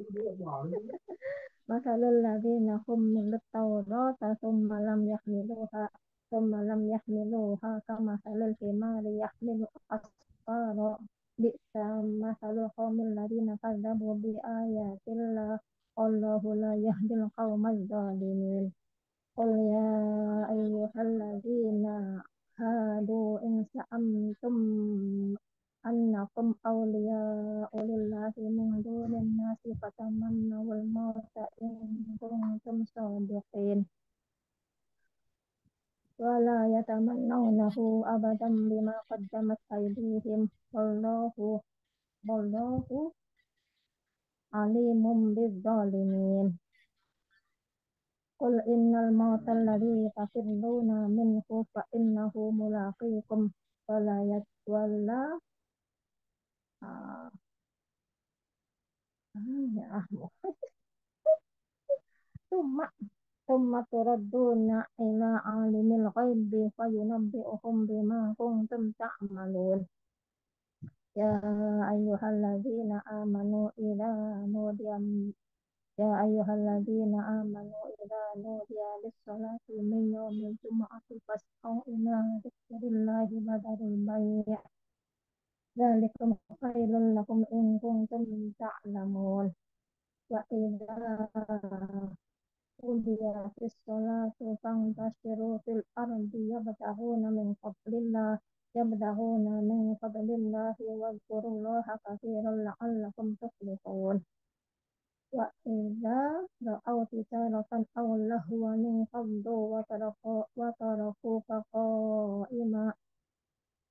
مثل الذين حملوا التوراة ثم لم يحملوها كمثل الحمار يحمل أسفارا بئس مثل القوم الذين كذبوا بآيات الله والله لا يهدي القوم الظالمين قل يا أيها الذين هادوا إن زعمتم أنكم أولياء لله من دون الناس فتمنوا الموت إن كنتم صادقين ولا يتمنونه أبدا بما قدمت أيديهم والله عليم بالظالمين قل إن الموت الذي تفرون منه فإنه ملاقيكم ولا ثم تردون إلى عالم الغيب فينبئكم بما كنتم تعملون يا أيها الذين آمنوا إذا نودي للصلاة من يوم الجمعة فاسعوا إلى ذكر الله وذروا البيع ذلكم خير لكم إن كنتم تعلمون وإذا قضيت الصلاة فانتشروا في الأرض يبتغون من فضل الله واذكروا الله كثيرا لعلكم تفلحون وإذا رأوا تجارة أو لهوا انفضوا وتركوك قائما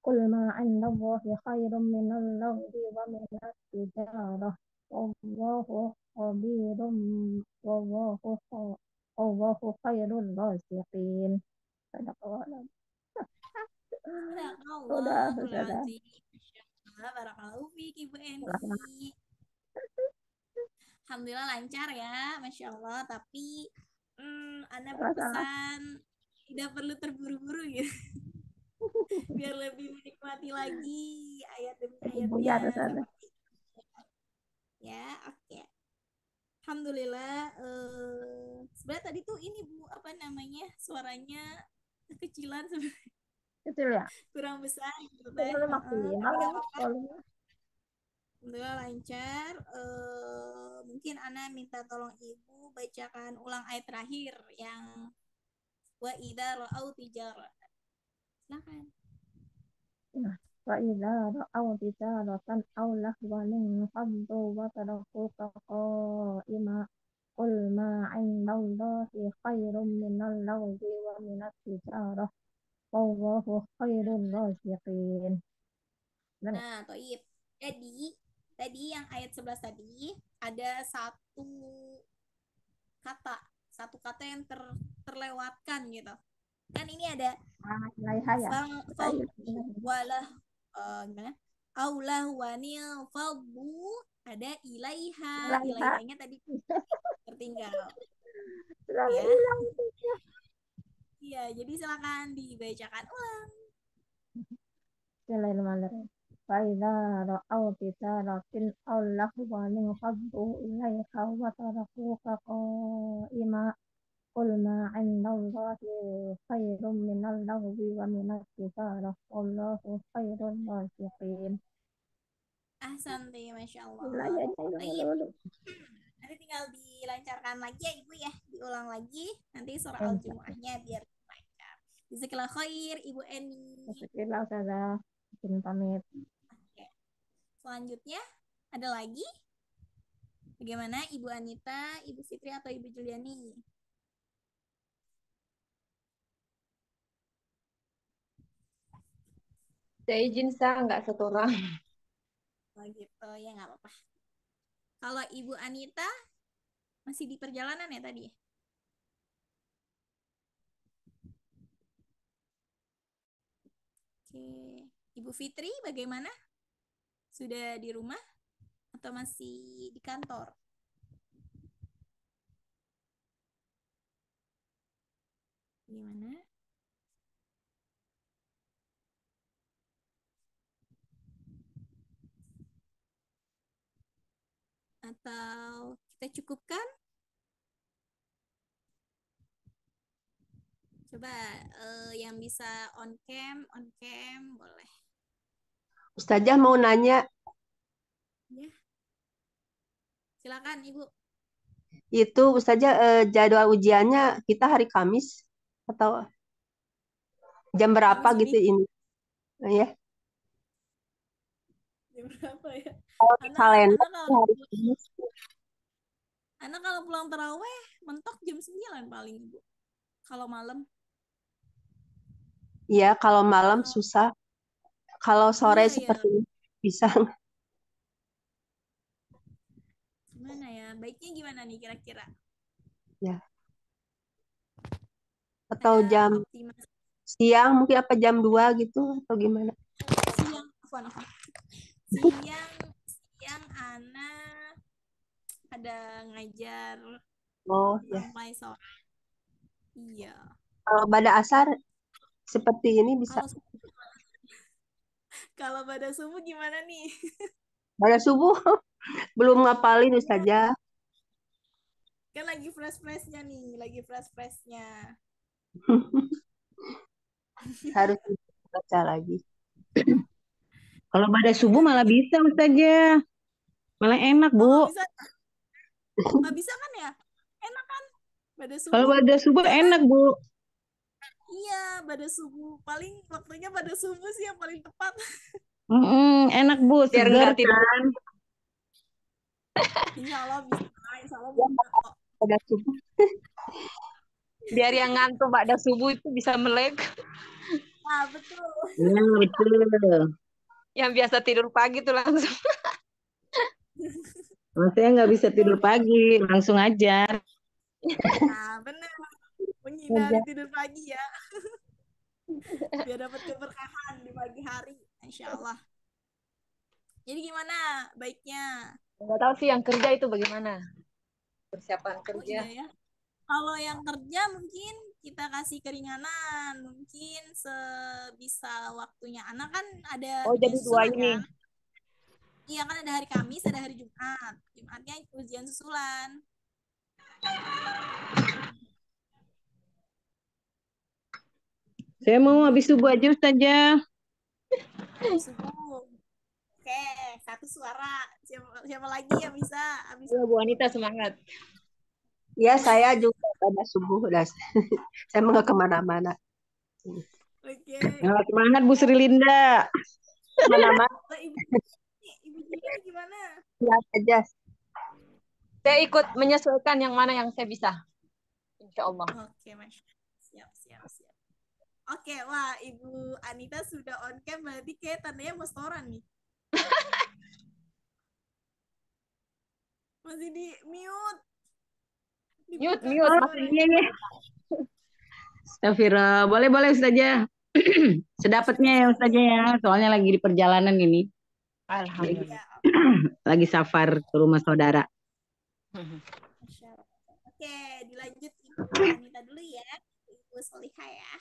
قل ما عند الله خير من اللغو ومن التجارة والله خبير والله خير الرازقين صدق الله. Sudah. Sadaqallahul azim. Masya Allah, barakallahu fiik Ibu Eni. Alhamdulillah lancar ya, Masya Allah. Tapi Ana berpesan tidak perlu terburu-buru ya, biar lebih menikmati lagi ayat demi ayatnya. Seperti ya, oke. Alhamdulillah. Sebenarnya tadi tuh ini Bu, apa namanya, suaranya kekecilan sebenarnya. Kecil ya? Kurang besar gitu teh. Belum maksimal. Tapi nggak apa-apa. Alhamdulillah lancar. Mungkin Ana minta tolong Ibu bacakan ulang ayat terakhir yang wa idza ra'au tijarah. Silakan. وإذا رأوا تجارة أو لهوا انفضوا وتركوك قائما قل ما عند الله خير من اللغو ومن التجارة والله خير الرازقين. Nah, Toib. Tadi yang ayat 11 tadi ada satu kata yang terlewatkan gitu. Kan ini ada walah gimana? Aulah wanil fadbu, ada ilaihanya tadi tertinggal. Ya. Iya, jadi silakan dibacakan ulang. Bismillahirrahmanirrahim. فإذا رأوا تجارة أو لهوا انفضوا إليها وتركوك قائما قل ما عند الله خير من اللغو ومن التجارة والله خير الرازقين. Ahsanti, Masya Allah. Nanti tinggal dilancarkan lagi ya Ibu ya, diulang lagi nanti surah Al-Jumu'ahnya biar lancar. Jazakallah khair Ibu Eni. Jazakallah Ustazah. Izin pamit. Oke. Selanjutnya ada lagi? Bagaimana Ibu Anita, Ibu Fitri atau Ibu Juliani? Saya izin saya nggak satu orang. Oh gitu, ya nggak apa-apa. Kalau Ibu Anita masih di perjalanan ya tadi? Oke. Ibu Fitri bagaimana? Sudah di rumah atau masih di kantor? Gimana? Atau kita cukupkan? Coba yang bisa on cam boleh. Ustazah mau nanya. Ya. Silakan Ibu. Itu Ustazah jadwal ujiannya kita hari Kamis atau jam berapa Kamis gitu ini? Ya. Jam berapa ya? Anak kalau pulang terawih mentok jam 9 paling Ibu. Kalau malam. Iya, kalau malam susah. Kalau sore Iya ya, seperti ini bisa. gimana ya? Baiknya gimana nih kira-kira? Ya. Atau Ada jam optimasi siang mungkin apa jam 2 gitu atau gimana? siang, apa? Siang, siang Ana ada ngajar Oh ya. sampai sore. Iya. Kalau pada asar seperti ini bisa. Kalau kalau pada subuh gimana nih? Pada subuh belum ngapalin Ustazah. Kan lagi fresh-freshnya nih, lagi fresh-freshnya. Harus baca lagi. Kalau pada Ya subuh udah malah nanti bisa Ustazah. Malah enak, oh nggak Bu. bisa, nggak bisa kan ya? Enak kan pada Kalau subuh? pada subuh Karena enak, Bu. iya pada subuh paling waktunya pada subuh sih yang paling tepat. Enak, Bu. Biar Seger nggak tidur kan? Insya Allah bisa, insya Allah Ya, bisa kok. pada subuh. biar yang ngantuk pada subuh itu bisa melek. Nah betul. Iya, betul. Yang biasa tidur pagi tuh langsung. Maksudnya nggak bisa tidur pagi, langsung aja. Nah benar, menghindari tidur pagi ya, biar dapat keberkahan di pagi hari, insya Allah. Jadi gimana baiknya? Nggak tahu sih yang kerja itu bagaimana persiapan Oh kerja. iya ya. Kalau yang kerja mungkin kita kasih keringanan, mungkin sebisa waktunya. Anak kan ada Oh ujian jadi dua susulan ini. kan? Iya kan ada hari Kamis, ada hari Jumat. Jumatnya ujian susulan. Saya mau habis subuh aja Ustazah. Habis subuh. Oke, satu suara. Siapa lagi yang bisa habis Ya, Bu Anita semangat. Ya, saya juga pada subuh udah. Saya mau nggak kemana-mana. Oke. Semangat Bu Sri Linda. Kemana-mana Lah, ibu Juni gimana? lihat aja. Saya ikut menyesuaikan yang mana yang saya bisa. Insya Allah. Oke, Mas. Siap, siap, siap. Oke, wah Ibu Anita sudah on cam, berarti kayak tandanya mau setoran nih. Masih di mute. Mute, Dibuka mute. Oh, Masih iya, iya. Astagfirullah. Boleh Ustazah. Sedapatnya ya Ustazah ya. Soalnya lagi di perjalanan ini. Alhamdulillah. Lagi safar ke rumah saudara. Masya Allah. Oke, dilanjut Ibu Anita dulu ya. Ibu Solihah ya.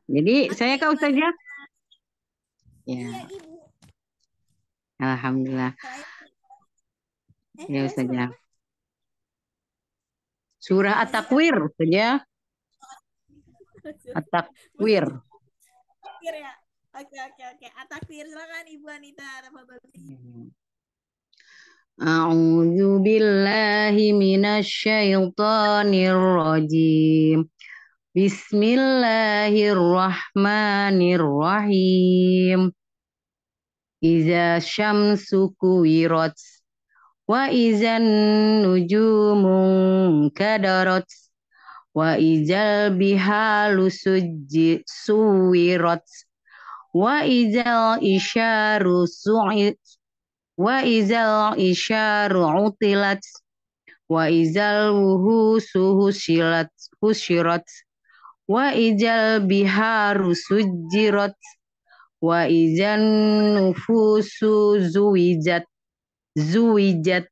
Jadi Oke, saya Kak Ibu Ustazah. Iya, Ya, Ibu. Alhamdulillah. Terakhir, Ya terakhir surah Ustazah. apa? Surah Masih At-Takwir Ustazah. masih At-Takwir. Atakir ya. Oke, oke, oke. Atakir, silakan Ibu Anita. A'udzu billahi minasyaitonir rajim. Bismillahirrahmanirrahim. Iza syamsu kuwirat wa izan nujumu kadarat wa izal bihalu suwirat wa izal isyaru su'id wa izal isyaru utilat wa izal wuhusu husyirat wa izal biharu sujirat wa izan nufusu zuwijat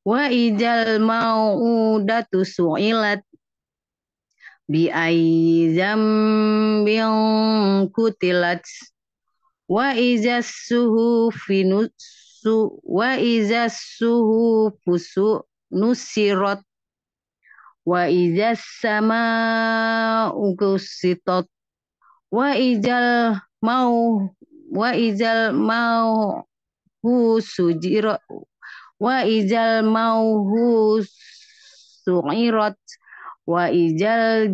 wa izal mau'udatu su'ilat bi ayyi dzambin kutilat wa izas suhufi wa izas suhufu nusirat wa izas sama'u kusitat wa izal mau wa izal mau sujirat wa izal mauhu su'irat wa ijal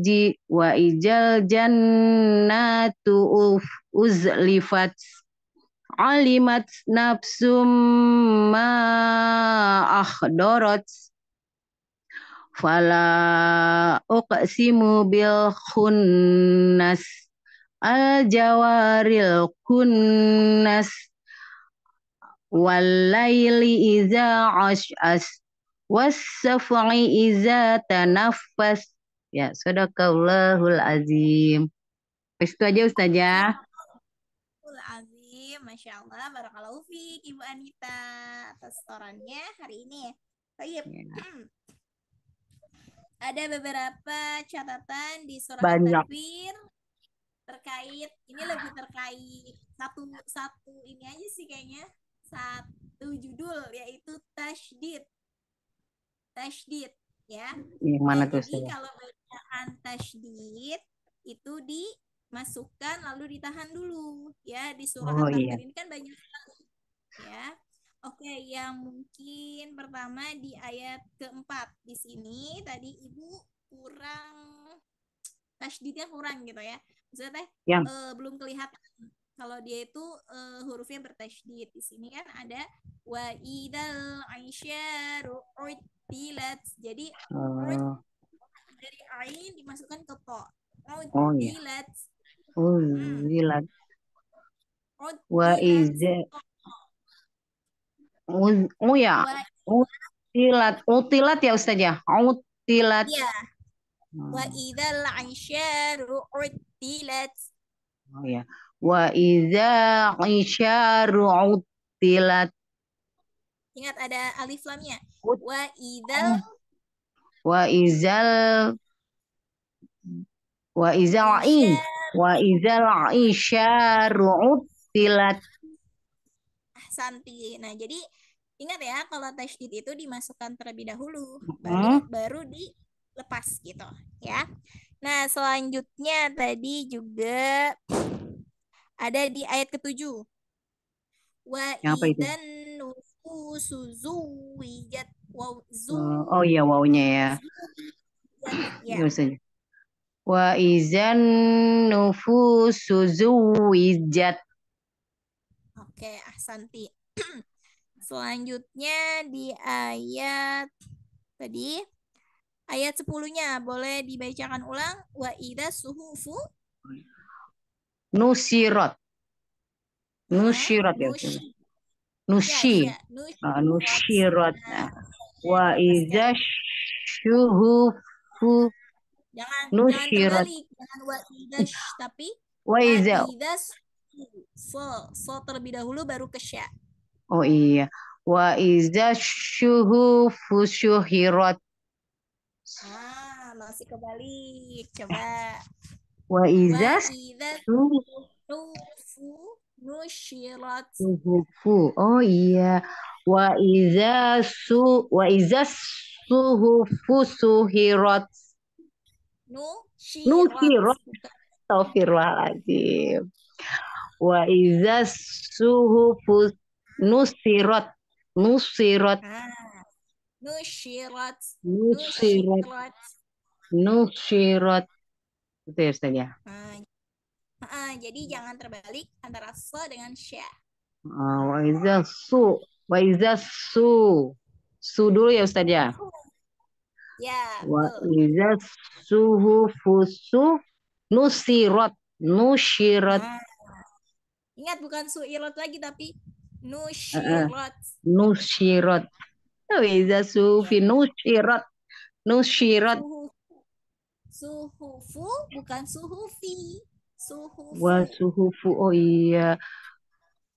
jannatu uzlifat alimat nafsum ma akhdarat Fala uqsimu bil khunnas al jawaril kunnas wal laili iza ash'as was saf'i iza tanaffas. Ya, sadaqallahul azim. Itu aja Ustazah. Azim, Masya Allah, Barakallahu Fik, Ibu Anita, atas setorannya hari ini ya. Baik, Ya. ada beberapa catatan di surah Banyak. At-Takwir terkait, ini lebih terkait satu ini aja sih kayaknya, satu judul yaitu tasydid. Tasydid ya. Yang mana tuh Jadi Ustazah? kalau bacaan tasydid itu dimasukkan lalu ditahan dulu ya, di surah Oh At-Takwir iya. ini kan banyak sekali ya. Oke, yang mungkin pertama di ayat keempat di sini tadi Ibu kurang tasydidnya kurang gitu ya. Maksudnya teh Yang belum kelihatan kalau dia itu hurufnya bertasydid. Di sini kan ada wa idal aisyaru utilat. Jadi oh, dari ain dimasukkan ke to. oh iya. Utilat. Uzilat wa Utilat. iza oh ya. Utilat ya Ustazah. Utilat. Ya, wa idal aisyaru utilat. Oh ya. Wa iza isyaru utilat. Ingat ada alif lamnya. Ut- Wa idal Wa izal wa izal in. Wa izal isyaru utilat. Santi. Nah, jadi ingat ya kalau tasydid itu dimasukkan terlebih dahulu, baru dilepas gitu ya. Nah, selanjutnya tadi juga ada di ayat ke-7. Wa Apa itu? idan nufusu zuwijat wa Oh iya wawunya ya. ya. Ya Ustazah. Wa izan nufusu zuwijat. Oke, Santi. Selanjutnya di ayat tadi ayat 10-nya boleh dibacakan ulang. Wa idza suhufu Nusirat. Nusirat ya. nushi. Nushi. Ya, Nushirat. Nah, Wa iza syuhufu jangan nushirat. terbalik, jangan wa idza tapi Wa wa iza. idza so terlebih dahulu baru ke sya. Oh iya. Wa iza syuhufu syuhirat. Masih kebalik. Coba. Wa iza Nufu nushirat. syuhufu. Oh iya. Wa iza suhufu suhirat. Nushirat. Astagfirullahaladzim. Wa iza suhufu nusirat. Nushirat. Nushirat. Itu ya Ustaz ya. Jadi jangan terbalik antara so dengan sya. Wa iza su dulu ya Ustaz ya. Ya, Wa iza suhufu nushirat. Ingat bukan suirat lagi tapi nushirat. Nushirat. Wa iza suhufi nushirat. Suhufu bukan suhufi. Suhufu. Wa suhufu. Oh iya.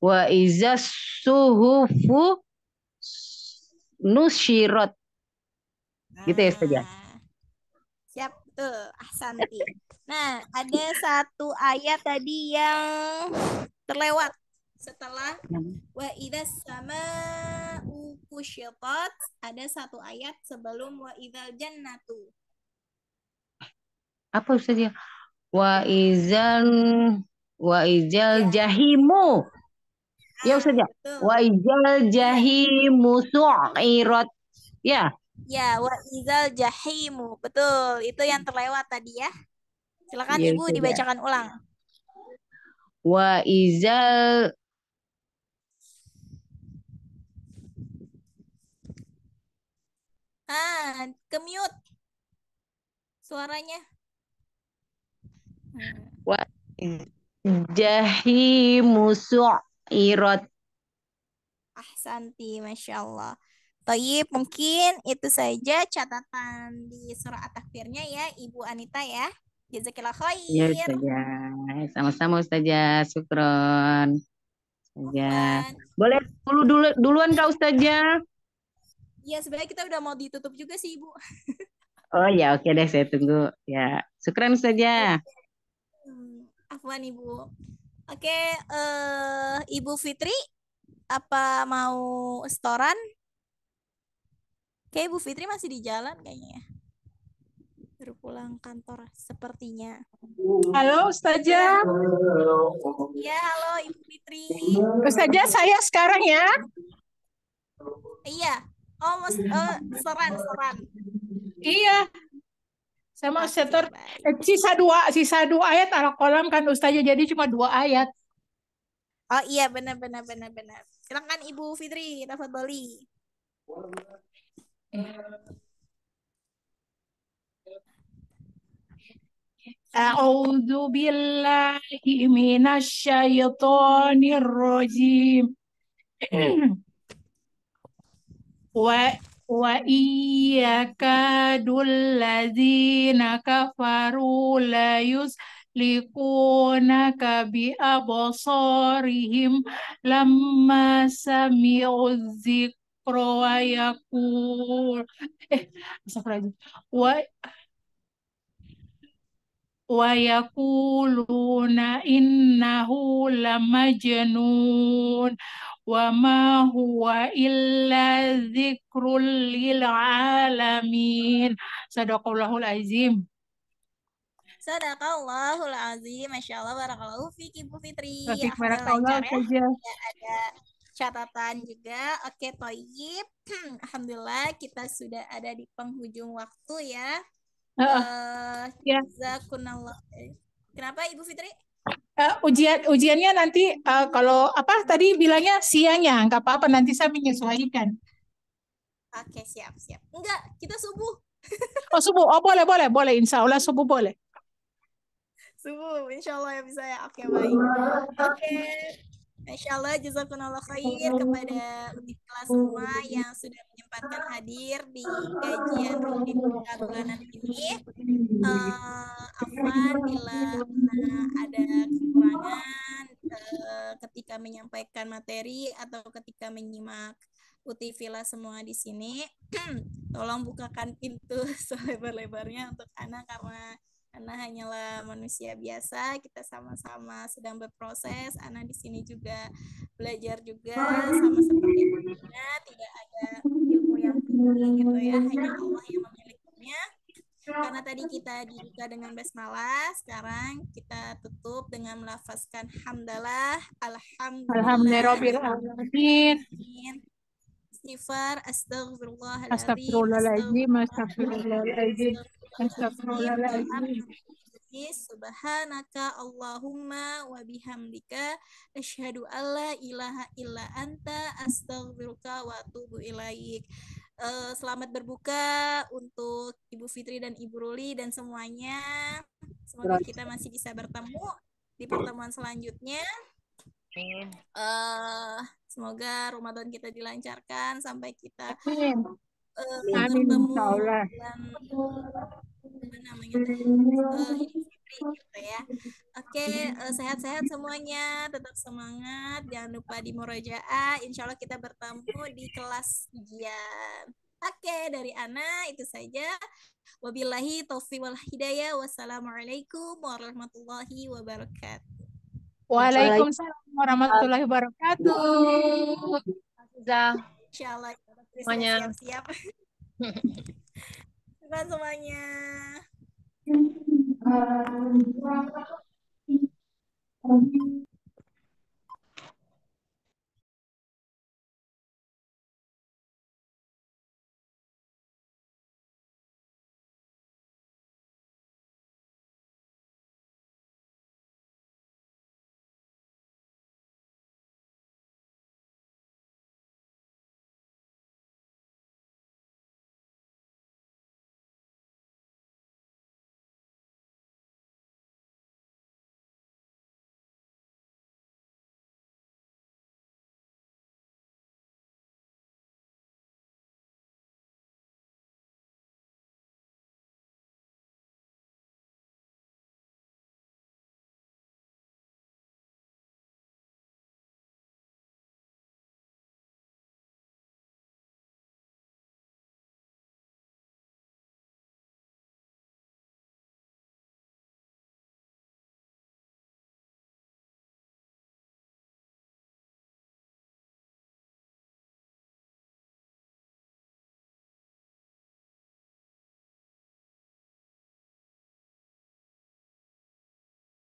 Wa iza suhufu nushirat. Gitu ya Ustaz ya. Siap tuh, Ahsanti. Nah, ada satu ayat tadi yang terlewat setelah wa idzas sama'u kusyitat, ada satu ayat sebelum wa idzal jannatu. Apa Ustaz ya? Wa izal jahimu. Ya Ustaz ya. Wa izal jahimu su'irat. Ya. Ya, wa idzal jahimu. Betul, itu yang terlewat tadi ya. Silakan Ya, Ibu dibacakan ulang. Wa izal ke mute. suaranya. Wa jahimu su'irat. Ahsanti, Masya Allah. Toyib, mungkin itu saja catatan di surah At-Takfirnya ya, Ibu Anita ya. Jazakillah Ya khair. Ustazah. Sama-sama Ustazah. Syukron. Ustazah. Afwan. Boleh duluan Kak Ustazah? Ya, sebenarnya kita udah mau ditutup juga sih, Ibu. Oh ya, oke deh, saya tunggu. Ya, syukran Ustazah. Afwan, Ibu. Oke, Ibu Fitri, apa mau setoran? Kayak Ibu Fitri masih di jalan kayaknya ya. Baru pulang kantor sepertinya. Halo Ustazah. Iya, halo Ibu Fitri. Ustazah, saya sekarang ya. Iya. Oh, seran. Iya. Saya mau Oke, setor baik. sisa dua ayat Al-Qalam kan Ustazah, jadi cuma 2 ayat. Oh iya, benar. Silakan Ibu Fitri, tafadholi. A'udzu billahi minasy syaithanir rajim. Wa iyyakadul ladzina kafaru la yuslikunaka bi absarihim lamma sami'u dzikra wa yaqul astagfirullahaladzim wa yaquluna innahu lamajnun wa ma huwa illa dzikrul lil alamin. Sadaqallahul azim. Sadaqallahul azim. Masya Allah, barakallahu fiik Ibu Fitri. Rafiq Alhamdulillah barakallah lancar ya. saja. Ya, ada catatan juga. Oke, Toyib. Alhamdulillah kita sudah ada di penghujung waktu ya. Ya. Jazakunallah. Kenapa Ibu Fitri? Ujiannya nanti kalau apa tadi bilangnya siangnya, nggak apa-apa, nanti saya menyesuaikan. Oke, siap. Enggak, kita subuh. Oh subuh, oh boleh, insya Allah subuh boleh. Subuh, insya Allah ya bisa ya. Oke, baik. Oke, insya Allah jazakumullah khair kepada unik kelas semua yang sudah menyempatkan hadir di kajian rutin kita bulanan ini. Afwan bila ada kekurangan ketika menyampaikan materi atau ketika menyimak Utivila semua di sini. Tolong bukakan pintu selebar-lebarnya untuk Ana karena Ana hanyalah manusia biasa, kita sama-sama sedang berproses. Ana di sini juga belajar juga sama seperti Ana, tidak ada ilmu yang tinggi gitu ya, hanya Allah yang memilikinya. Karena tadi kita dibuka dengan basmalah, sekarang kita tutup dengan melafazkan hamdalah, alhamdulillah, istighfar, astagfirullahaladzim, subhanaka Allahumma wa bihamdika asyhadu alla ilaha illa anta astaghfiruka wa atubu ilaik. Selamat berbuka untuk Ibu Fitri dan Ibu Ruli dan semuanya. Semoga kita masih bisa bertemu di pertemuan selanjutnya. Semoga Ramadan kita dilancarkan sampai kita bertemu Idul Fitri gitu ya. Oke, sehat-sehat semuanya, tetap semangat, jangan lupa di murojaah. Insya Allah kita bertemu di kelas ujian. Oke, dari Ana itu saja. Wabillahi taufiq wal hidayah. Wassalamualaikum warahmatullahi wabarakatuh. Waalaikumsalam warahmatullahi wabarakatuh. Insya Allah semuanya. Siap-siap. Terima semuanya.